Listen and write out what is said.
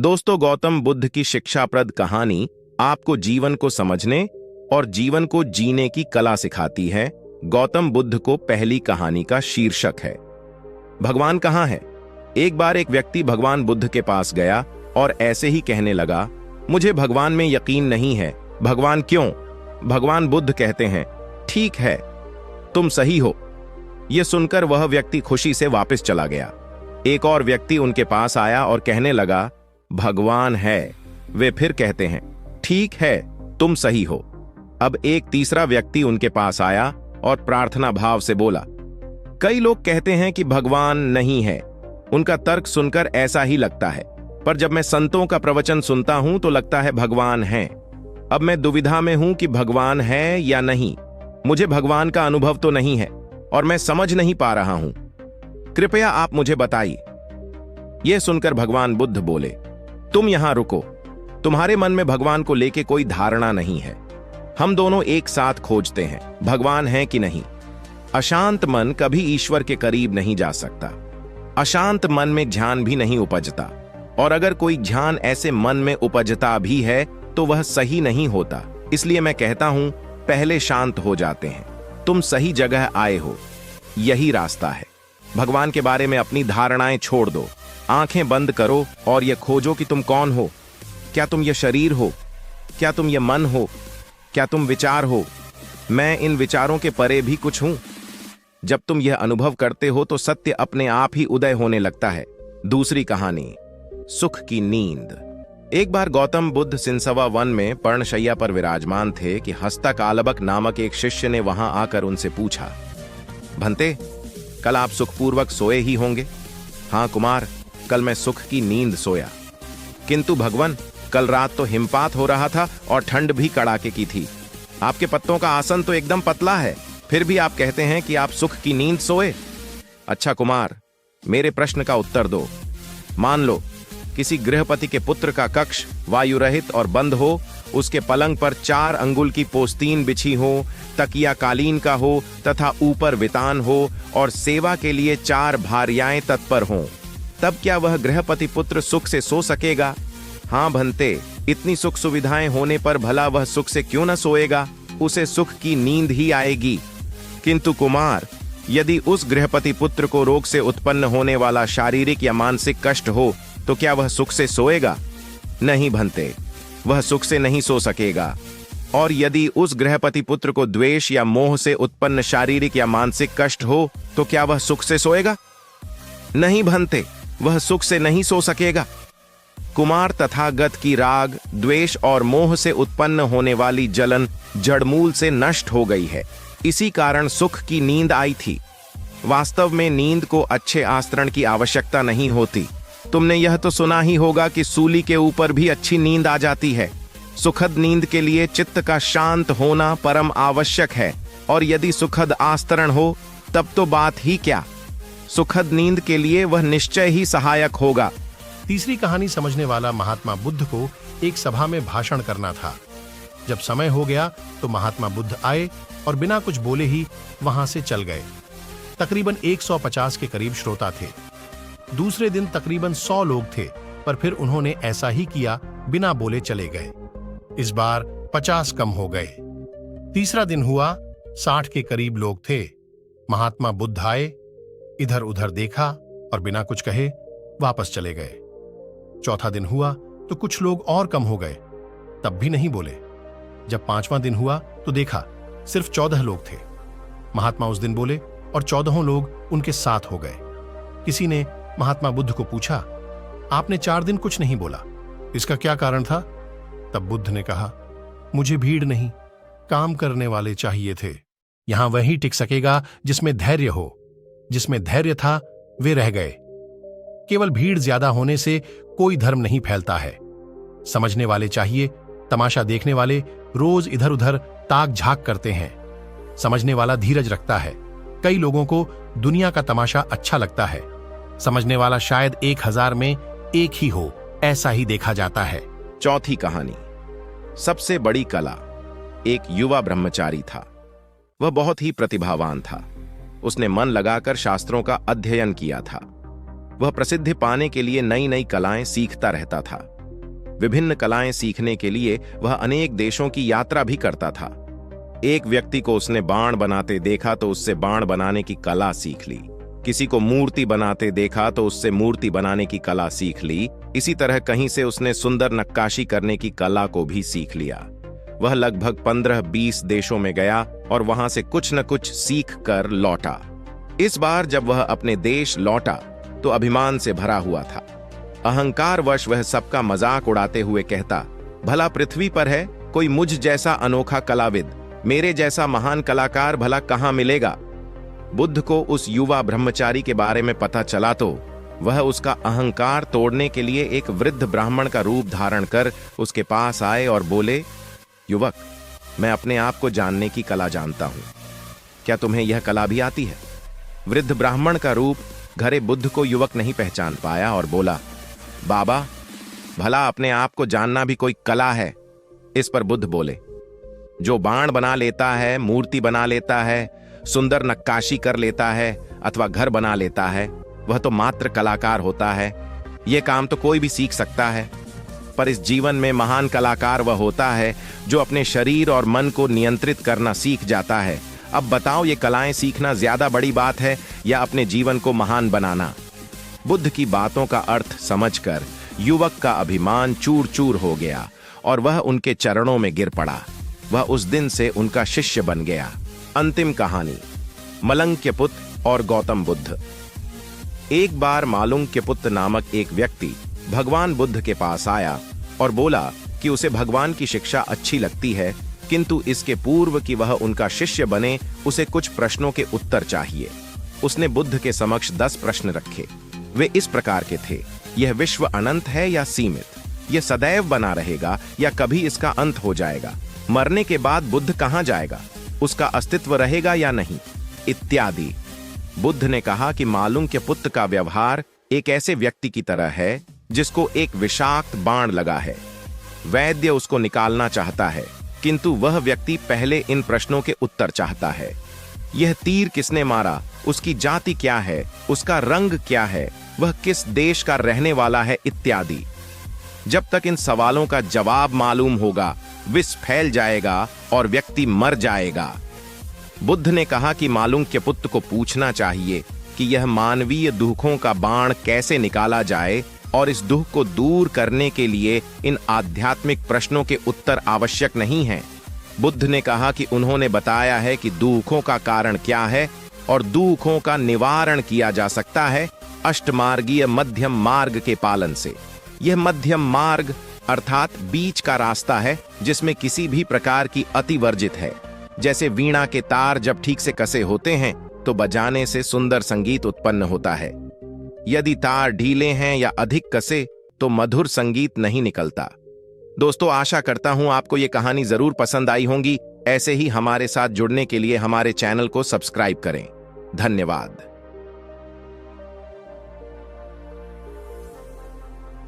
दोस्तों, गौतम बुद्ध की शिक्षाप्रद कहानी आपको जीवन को समझने और जीवन को जीने की कला सिखाती है। गौतम बुद्ध को पहली कहानी का शीर्षक है भगवान कहाँ है। एक बार एक व्यक्ति भगवान बुद्ध के पास गया और ऐसे ही कहने लगा, मुझे भगवान में यकीन नहीं है। भगवान क्यों? भगवान बुद्ध कहते हैं, ठीक है, तुम सही हो। यह सुनकर वह व्यक्ति खुशी से वापस चला गया। एक और व्यक्ति उनके पास आया और कहने लगा, भगवान है। वे फिर कहते हैं, ठीक है, तुम सही हो। अब एक तीसरा व्यक्ति उनके पास आया और प्रार्थना भाव से बोला, कई लोग कहते हैं कि भगवान नहीं है। उनका तर्क सुनकर ऐसा ही लगता है, पर जब मैं संतों का प्रवचन सुनता हूं तो लगता है भगवान है। अब मैं दुविधा में हूं कि भगवान है या नहीं। मुझे भगवान का अनुभव तो नहीं है और मैं समझ नहीं पा रहा हूं। कृपया आप मुझे बताइए। यह सुनकर भगवान बुद्ध बोले, तुम यहां रुको। तुम्हारे मन में भगवान को लेके कोई धारणा नहीं है। हम दोनों एक साथ खोजते हैं, भगवान है कि नहीं। अशांत मन कभी ईश्वर के करीब नहीं जा सकता। अशांत मन में ध्यान भी नहीं उपजता, और अगर कोई ध्यान ऐसे मन में उपजता भी है तो वह सही नहीं होता। इसलिए मैं कहता हूं, पहले शांत हो जाते हैं। तुम सही जगह आए हो, यही रास्ता है। भगवान के बारे में अपनी धारणाएं छोड़ दो। आंखें बंद करो और यह खोजो कि तुम कौन हो। क्या तुम यह शरीर हो? क्या तुम यह मन हो? क्या तुम विचार हो? मैं इन विचारों के परे भी कुछ हूं। जब तुम यह अनुभव करते हो तो सत्य अपने आप ही उदय होने लगता है। दूसरी कहानी, सुख की नींद। एक बार गौतम बुद्ध सिंसवा वन में पर्णशैया पर विराजमान थे कि हस्तकालबक नामक एक शिष्य ने वहां आकर उनसे पूछा, भंते, कल आप सुखपूर्वक सोए ही होंगे? हाँ कुमार, कल मैं सुख की नींद सोया। किंतु भगवान, कल रात तो हिमपात हो रहा था और ठंड भी कड़ाके की थी। आपके पत्तों का आसन तो एकदम पतला है, फिर भी आप कहते हैं कि आप सुख की नींद सोए। अच्छा कुमार, मेरे प्रश्न का उत्तर दो। मान लो किसी गृहपति के पुत्र का कक्ष वायु रहित और बंद हो, उसके पलंग पर 4 अंगुल की पोस्तीन बिछी हो, तकिया कालीन का हो तथा ऊपर वितान हो और सेवा के लिए 4 भार्याएं तत्पर हों, तब क्या वह गृहपति पुत्र सुख से सो सकेगा? हाँ भंते, इतनी सुख सुविधाएं होने पर भला वह सुख से क्यों न सोएगा? उसे सुख की नींद ही आएगी। किंतु कुमार, यदि उस गृहपति पुत्र को रोग से उत्पन्न होने वाला शारीरिक या मानसिक कष्ट हो तो क्या वह सुख से सोएगा? नहीं भंते, वह सुख से नहीं सो सकेगा। और यदि उस गृहपति पुत्र को द्वेष या मोह से उत्पन्न शारीरिक या मानसिक कष्ट हो तो क्या वह सुख से सोएगा? नहीं भंते, वह सुख से नहीं सो सकेगा। कुमार, तथागत की राग, द्वेष और मोह से उत्पन्न होने वाली जलन जड़मूल से नष्ट हो गई है। इसी कारण सुख की नींद आई थी। वास्तव में नींद को अच्छे आस्तरण की आवश्यकता नहीं होती। तुमने यह तो सुना ही होगा कि सूली के ऊपर भी अच्छी नींद आ जाती है। सुखद नींद के लिए चित्त का शांत होना परम आवश्यक है, और यदि सुखद आस्तरण हो तब तो बात ही क्या। सुखद नींद के लिए वह निश्चय ही सहायक होगा। तीसरी कहानी समझने वाला महात्मा बुद्ध को एक सभा में भाषण करना था। जब समय हो गया तो महात्मा बुद्ध आए और बिना कुछ बोले ही वहां से चल गए। तकरीबन 150 के करीब श्रोता थे। दूसरे दिन तकरीबन 100 लोग थे, पर फिर उन्होंने ऐसा ही किया, बिना बोले चले गए। इस बार 50 कम हो गए। तीसरा दिन हुआ, 60 के करीब लोग थे। महात्मा बुद्ध आए, इधर उधर देखा और बिना कुछ कहे वापस चले गए। चौथा दिन हुआ तो कुछ लोग और कम हो गए, तब भी नहीं बोले। जब 5वां दिन हुआ तो देखा सिर्फ 14 लोग थे। महात्मा उस दिन बोले और 14 लोग उनके साथ हो गए। किसी ने महात्मा बुद्ध को पूछा, आपने 4 दिन कुछ नहीं बोला, इसका क्या कारण था? तब बुद्ध ने कहा, मुझे भीड़ नहीं, काम करने वाले चाहिए थे। यहां वही टिक सकेगा जिसमें धैर्य हो। जिसमें धैर्य था वे रह गए। केवल भीड़ ज्यादा होने से कोई धर्म नहीं फैलता है। समझने वाले चाहिए। तमाशा देखने वाले रोज इधर उधर ताक झाक करते हैं। समझने वाला धीरज रखता है। कई लोगों को दुनिया का तमाशा अच्छा लगता है। समझने वाला शायद 1000 में एक ही हो, ऐसा ही देखा जाता है। चौथी कहानी, सबसे बड़ी कला। एक युवा ब्रह्मचारी था। वह बहुत ही प्रतिभावान था। उसने मन लगाकर शास्त्रों का अध्ययन किया था। वह प्रसिद्धि पाने के लिए नई नई कलाएं सीखता रहता था। विभिन्न कलाएं सीखने के लिए वह अनेक देशों की यात्रा भी करता था। एक व्यक्ति को उसने बाण बनाते देखा तो उससे बाण बनाने की कला सीख ली। किसी को मूर्ति बनाते देखा तो उससे मूर्ति बनाने की कला सीख ली। इसी तरह कहीं से उसने सुंदर नक्काशी करने की कला को भी सीख लिया। वह लगभग 15-20 देशों में गया और वहां से कुछ न कुछ सीख कर लौटा। इस बार जब वह अपने देश लौटा तो अभिमान से भरा हुआ था। अहंकारवश वह सबका मजाक उड़ाते हुए कहता, भला पृथ्वी पर है कोई मुझ जैसा अनोखा कलाविद, मेरे जैसा महान कलाकार भला कहां मिलेगा। बुद्ध को उस युवा ब्रह्मचारी के बारे में पता चला तो वह उसका अहंकार तोड़ने के लिए एक वृद्ध ब्राह्मण का रूप धारण कर उसके पास आए और बोले, युवक, मैं अपने आप को जानने की कला जानता हूं, क्या तुम्हें यह कला भी आती है? वृद्ध ब्राह्मण का रूप घरे बुद्ध को युवक नहीं पहचान पाया और बोला, बाबा, भला अपने आप को जानना भी कोई कला है? इस पर बुद्ध बोले, जो बाण बना लेता है, मूर्ति बना लेता है, सुंदर नक्काशी कर लेता है अथवा घर बना लेता है, वह तो मात्र कलाकार होता है। यह काम तो कोई भी सीख सकता है, पर इस जीवन में महान कलाकार वह होता है जो अपने शरीर और मन को नियंत्रित करना सीख जाता है। अब बताओ, ये कलाएं सीखना ज्यादा बड़ी बात है या अपने जीवन को महान बनाना? बुद्ध की बातों का अर्थ समझकर युवक का अभिमान चूर चूर हो गया और वह उनके चरणों में गिर पड़ा। वह उस दिन से उनका शिष्य बन गया। अंतिम कहानी, मलंक्यपुत्र और गौतम बुद्ध। एक बार मालुंक्यपुत्र नामक एक व्यक्ति भगवान बुद्ध के पास आया और बोला कि उसे भगवान की शिक्षा अच्छी लगती है, किंतु इसके पूर्व कि वह उनका शिष्य बने उसे कुछ प्रश्नों के उत्तर चाहिए। उसने बुद्ध के समक्ष 10 प्रश्न रखे। वे इस प्रकार के थे, यह विश्व अनंत है या सीमित? यह सदैव बना रहेगा या कभी इसका अंत हो जाएगा? मरने के बाद बुद्ध कहां जाएगा? उसका अस्तित्व रहेगा या नहीं? इत्यादि। बुद्ध ने कहा कि मालुंक्यपुत्र का व्यवहार एक ऐसे व्यक्ति की तरह है जिसको एक विषाक्त बाण लगा है। वैद्य उसको निकालना चाहता है, किंतु वह व्यक्ति पहले इन प्रश्नों के उत्तर चाहता है। यह तीर किसने मारा? उसकी जाति क्या है? उसका रंग क्या है? वह किस देश का रहने वाला है? इत्यादि। जब तक इन सवालों का जवाब मालूम होगा, विष फैल जाएगा और व्यक्ति मर जाएगा। बुद्ध ने कहा कि मालुंक्यपुत्र को पूछना चाहिए कि यह मानवीय दुखों का बाण कैसे निकाला जाए, और इस दुख को दूर करने के लिए इन आध्यात्मिक प्रश्नों के उत्तर आवश्यक नहीं हैं। बुद्ध ने कहा कि उन्होंने बताया है कि दुखों का कारण क्या है और दुखों का निवारण किया जा सकता है अष्टमार्गीय मध्यम मार्ग के पालन से। यह मध्यम मार्ग अर्थात बीच का रास्ता है जिसमें किसी भी प्रकार की अति वर्जित है। जैसे वीणा के तार जब ठीक से कसे होते हैं तो बजाने से सुंदर संगीत उत्पन्न होता है। यदि तार ढीले हैं या अधिक कसे तो मधुर संगीत नहीं निकलता। दोस्तों, आशा करता हूं आपको ये कहानी जरूर पसंद आई होंगी। ऐसे ही हमारे साथ जुड़ने के लिए हमारे चैनल को सब्सक्राइब करें। धन्यवाद।